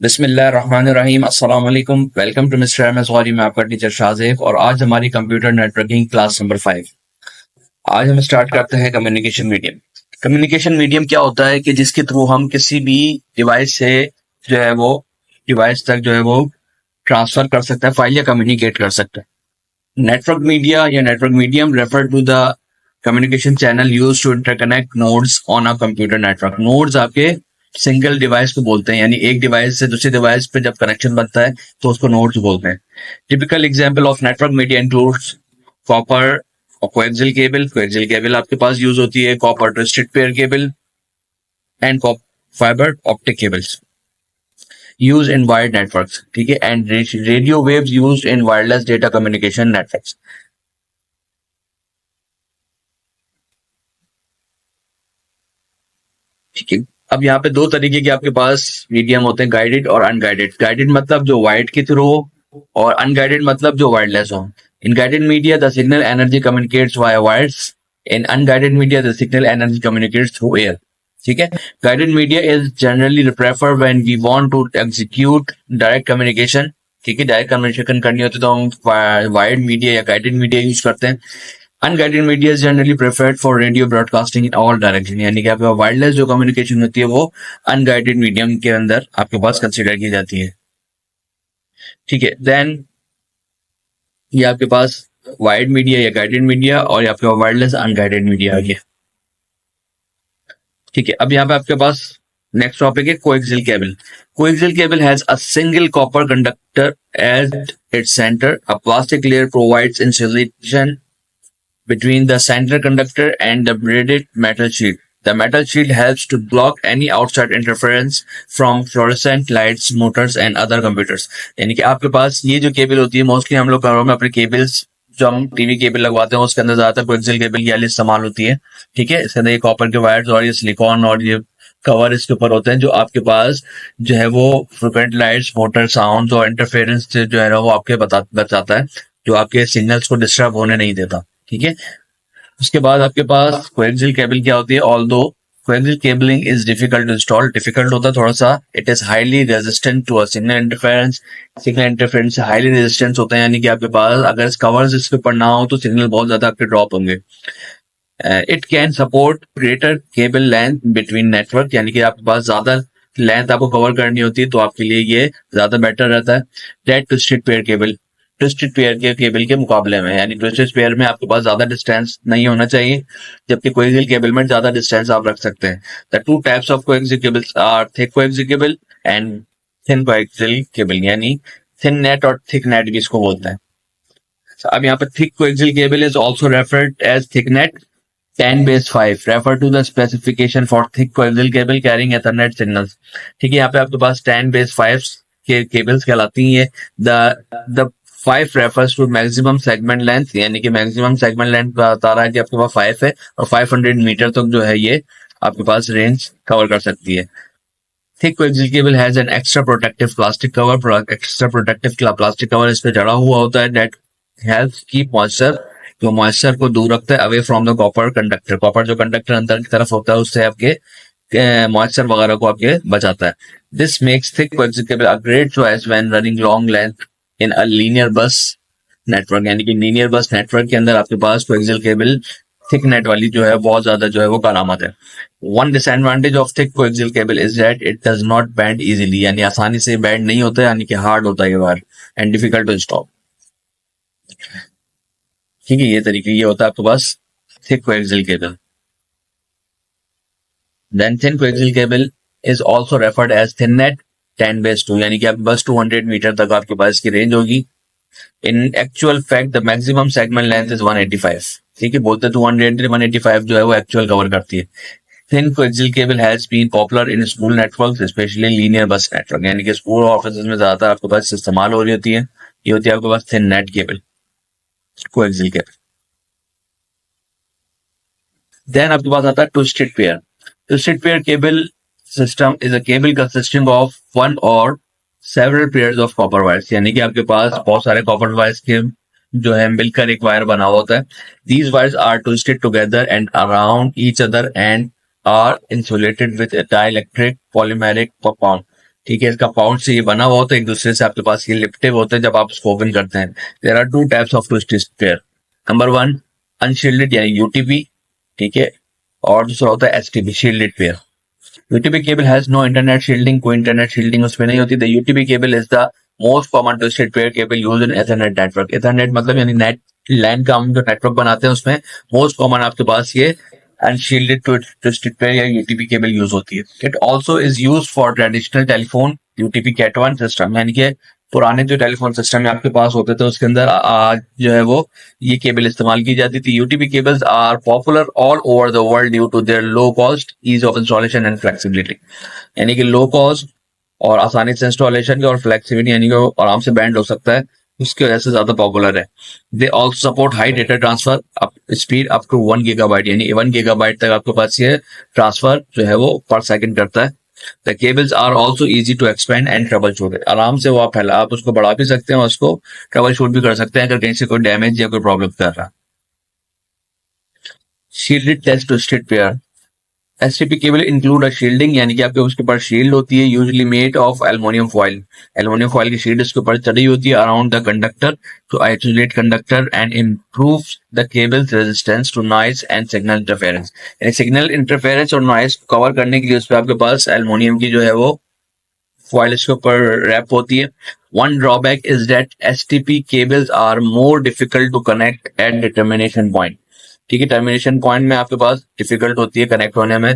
बिस्मिल्लाहिर्रहमानिर्रहीम अस्सलाम वालेकुम। Welcome to mister MSGhouri। मैं आपका टीचर शाहजेब और आज हमारी कंप्यूटर नेटवर्किंग क्लास नंबर 5। आज हम स्टार्ट करते हैं कम्युनिकेशन मीडियम। कम्युनिकेशन मीडियम क्या होता है कि जिसके थ्रू हम किसी भी डिवाइस से जो है वो डिवाइस तक जो है वो ट्रांसफर कर सकते हैं, फाइल या कम्युनिकेट कर सकते हैं। नेटवर्क मीडिया या network medium refer to the communication channel use to interconnect nodes on a computer network. Nodes आपके सिंगल डिवाइस को बोलते हैं, यानी एक डिवाइस से दूसरे डिवाइस पे जब कनेक्शन बनता है तो उसको नोड्स बोलते हैं। Typical example of network media includes copper और कोएक्सियल केबल। कोएक्सियल केबल आपके पास यूज होती है, copper twisted pair cable and fibre optic cables use in wired networks, ठीक है, and radio waves use in wireless data communication networks. ठीक है, अब यहाँ पे दो तरीके के आपके पास मीडियम होते हैं, गाइडेड और अनगाइडेड। गाइडेड मतलब जो वायर्ड के थ्रू हो और अनगाइडेड मतलब जो वायरलेस हो। In guided media the signal energy communicates via wires, in unguided media the signal energy communicates through air. ठीक है, guided media is generally prefer when we want to execute direct communication. ठीक है, direct communication करनी होती है तो हम wired media या गाइडेड मीडिया यूज करते हैं। Unguided media is generally preferred for radio broadcasting in all direction, यानी कि आपका वायरलेस जो कम्युनिकेशन होती है वो अनगाइडेड मीडियम के अंदर आपके पास कंसिडर की जाती है। ठीक है, देन ये आपके पास वायर्ड मीडिया या गाइडेड मीडिया और ये आपके वायरलेस अनगाइडेड मीडिया आ गया। ठीक है, अब यहाँ पे आपके पास नेक्स्ट टॉपिक है coaxial cable. Coaxial cable has a single copper conductor at its centre. A plastic layer provides insulation between the center conductor and the braided metal sheet. The metal sheet helps to block any outside interference from fluorescent lights, motors and other computers. यानी कि आपके पास ये जो cable होती है, mostly हम लोग घरों में अपने केबल्स जो हम टीवी केबल लगवाते हैं उसके अंदर ज्यादातर कोएक्सियल केबल की वाली इस्तेमाल होती है। ठीक है, इसके अंदर ये कॉपर के वायर्स और ये सिलिकॉन और ये कवर इसके ऊपर होते हैं जो आपके पास जो है वो फ्रिक्वेंट लाइट्स, मोटर साउंड और इंटरफेरेंस से जो है ना वो आपके बचाता है, जो आपके सिग्नल्स को डिस्टर्ब होने नहीं देता। ठीक है, उसके बाद आपके पास कोएक्सियल केबल क्या होती है। Although coaxial cabling is difficult to install, difficult होता है थोड़ा सा। It is highly resistant to a signal interference. Signal interference से हाईली रेजिस्टेंस होता है, यानी कि आपके पास अगर कवर्स इसके ऊपर ना हो तो सिग्नल बहुत ज्यादा आपके ड्रॉप होंगे। It can support greater cable length between network, यानी कि आपके पास ज्यादा लेंथ आपको कवर करनी होती है तो आपके लिए ये ज्यादा बेटर रहता है। That twisted pair cable, twisted pair के केबल के मुकाबले में, यानी ट्विस्टेड पेयर में आपके पास ज्यादा डिस्टेंस नहीं होना चाहिए, जबकि कोएक्सियल केबल में ज्यादा डिस्टेंस आप रख सकते हैं। The two types of coaxial cables are thick coaxial cable and thin coaxial cable, यानी थिन नेट और थिक नेट भी इसको बोलते हैं। अब यहाँ पे thick coaxial cable is also referred as thick net 10 base 5 refer to the specification for thick coaxial cable carrying Ethernet signals। ठीक है, यहाँ पे आपके पास 10 base 5 के केबल्स कहलाती हैं। The 5 refers to maximum segment length, यानी कि मैक्सिमम सेगमेंट लेंथ बता रहा है कि आपके पास 5 है और 500 मीटर तक जो है ये आपके पास रेंज कवर कर सकती है। Thick coaxial cable has an extra protective plastic cover, extra protective plastic cover इस पे जड़ा हुआ होता है। दैट हेल्प्स कीप मॉइस्चर, जो मॉइस्चर को दूर रखता है away from the copper conductor. Copper जो कंडक्टर अंदर की तरफ होता है उससे आपके मॉइस्चर वगैरह को आपके बचाता है। This makes thick coaxial cable a great choice when running long length in a linear bus network, यानी कि लीनियर बस नेटवर्क के अंदर आपके पास कोएक्सियल केबल थिक नेट वाली जो है बहुत ज्यादा जो है वो कारआमद है। One disadvantage of thick coaxial cable is that it does not bend easily, यानी आसानी से बेंड नहीं होता है, यानी कि हार्ड होता है ये wire and difficult to install. ठीक है, ये तरीके ये होता है आपके पास thick coaxial cable. Then thin coaxial cable is also referred as thin net 10 base 2, यानी कि आपके पास 200 मीटर तक आपके पास इसकी रेंज होगी। इन actual fact the maximum segment length is 185। ठीक है, बोलते 200 185 जो है वो एक्चुअल कवर करती है। Thin coaxial cable has been popular in school network, specially linear bus network, यानी कि स्कूल और ऑफिस में ज्यादातर आपके पास इस्तेमाल हो रही होती है। ये होती है आपके पास thin net cable, coaxial cable. Then आपके पास आता है twisted pair. Twisted pair cable system is a cable consisting of one और several pairs of copper wires, यानी कि आपके पास बहुत सारे कॉपर वायर्स के जो है मिलकर एक वायर बना हुआ होता है। These wires are twisted together and around each other and are insulated with dielectric polymeric compound. ठीक है, इसका पाउच से ये बना हुआ होता है, एक दूसरे से आपके पास ये लिप्टिव होते हैं जब आप उसको ओपन करते हैं। There are two types of twisted pair. Number one, unshielded यानी यूटीपी, ठीक है, और दूसरा होता है STP, shielded pair. UTP cable has no internet shielding, कोई इंटरनेट शील्डिंग उसमें नहीं होती। The UTP cable is the most common twisted pair cable use in Ethernet network. Ethernet मतलब यानी नेट, लैन का हम जो नेटवर्क बनाते हैं उसमें मोस्ट कॉमन आपके पास ये अनशील्डेड ट्विस्टेड पेयर या यूटीपी केबल यूज होती है। It also is use for traditional telephone UTP cat one system, यानी कि पुराने जो टेलीफोन सिस्टम आपके पास होते थे उसके अंदर आज जो है वो ये केबल इस्तेमाल की जाती थी। UTP cables are popular all over the world due to their low cost, ease of installation and flexibility, यानी कि लो कॉस्ट और आसानी से इंस्टॉलेशन की और फ्लेक्सिबिलिटी, यानी कि वो आराम से बैंड हो सकता है, उसकी वजह से ज्यादा पॉपुलर है। They also support high data transfer speed up to 1 gigabyte, यानी 1 गीगाबाइट तक आपके पास ये ट्रांसफर जो है वो पर सेकंड करता है। The cables are also easy to expand and troubleshoot, आराम से वो आप उसको बढ़ा भी सकते हैं और उसको ट्रबल शूट भी कर सकते हैं अगर कहीं से कोई डैमेज या कोई प्रॉब्लम कर रहा है। Shielded test twisted pair. STP cable include a shielding, यानी कि आपके उसके ऊपर शील्ड होती है, usually made of aluminium foil. Aluminium foil की शील्ड उसके ऊपर चढ़ी होती है around the conductor to isolate conductor and improve the cables resistance to noise and signal interference. यानी सिग्नल इंटरफेरेंस और नॉइज कवर करने के लिए उस पर आपके पास एल्युमिनियम की जो है वो फॉइल इसके ऊपर रैप होती है। One drawback is that STP cables are more difficult to connect at determination point, ठीक है, टर्मिनेशन पॉइंट में आपके पास डिफिकल्ट होती है कनेक्ट होने में।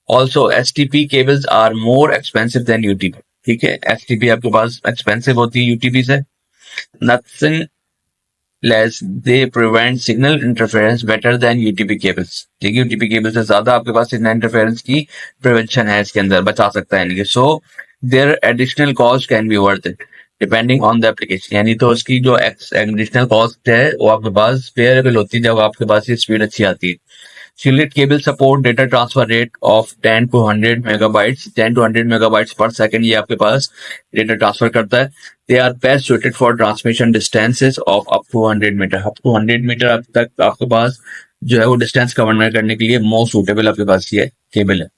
Also STP cables are more expensive than UTP, ठीक है, एसटीपी आपके पास एक्सपेंसिव होती है यूटीपी से। Nothing less they prevent signal interference better than UTP cables, ठीक है, यूटीपी केबल से ज्यादा आपके पास सिग्नल इंटरफेरेंस की प्रिवेंशन है, इसके अंदर बचा सकता है, यानी so there additional cost can be worth it depending on the application, यानी तो उसकी जो एडिशनल कॉस्ट है वो आपके पास वेरिएबल होती है जब आपके पास ये स्पीड अच्छी आती है। Shielded cables support data transfer rate of 10 to 100 megabytes, 10 to 100 megabytes per second ये आपके पास डेटा ट्रांसफर करता है। They are best suited for transmission distances of up to 100 metre, up to 100 metre अब तक आपके पास जो है वो डिस्टेंस कवर करने के लिए मोस्ट सूटेबल आपके पास ये केबल है,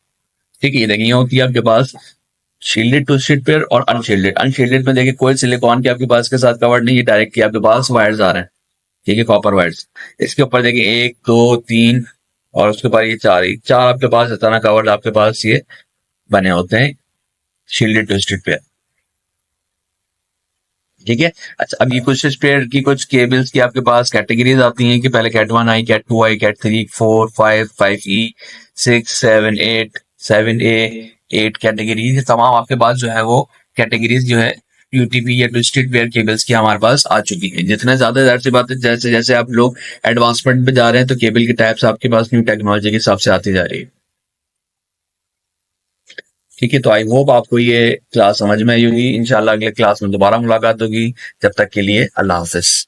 ठीक है। ये देखिए होती है आपके पास शील्डेड टू शीट पेयर और अनशील्डेड। अनशील्डेड में देखिए कोई सिलिकॉन के आपके पास के साथ कवर्ड नहीं है, डायरेक्टली आपके पास वायर्स आ रहे हैं, ठीक है, कॉपर वायर्स। इसके ऊपर देखिए 1 2 3 और उसके बाद ये चार आपके पास इस तरह कवर्ड आपके पास ये बने होते हैं शील्डेड ट्विस्टेड पेयर, ठीक है। अच्छा, अब ये कुछ पेयर की कुछ केबल्स की आपके पास कैटेगरीज आती हैं कि पहले कैट वन आई, कैट टू आई, cat three, four, five, five E, six, seven, eight, seven A, eight categories, तमाम आपके पास जो है वो कैटेगरीज जो है यूटीपी या ट्विस्टेड पेयर केबल्स की हमारे पास आ चुकी है। जितने ज्यादा जाहिर सी बात है जैसे जैसे आप लोग एडवांसमेंट पे जा रहे हैं तो केबल की टाइप्स आपके पास न्यू टेक्नोलॉजी के हिसाब से आती जा रही है, ठीक है। तो आई होप आपको ये क्लास समझ में आई होगी। इंशाल्लाह अगले क्लास में दोबारा मुलाकात होगी। जब तक के लिए अल्लाह हाफिज।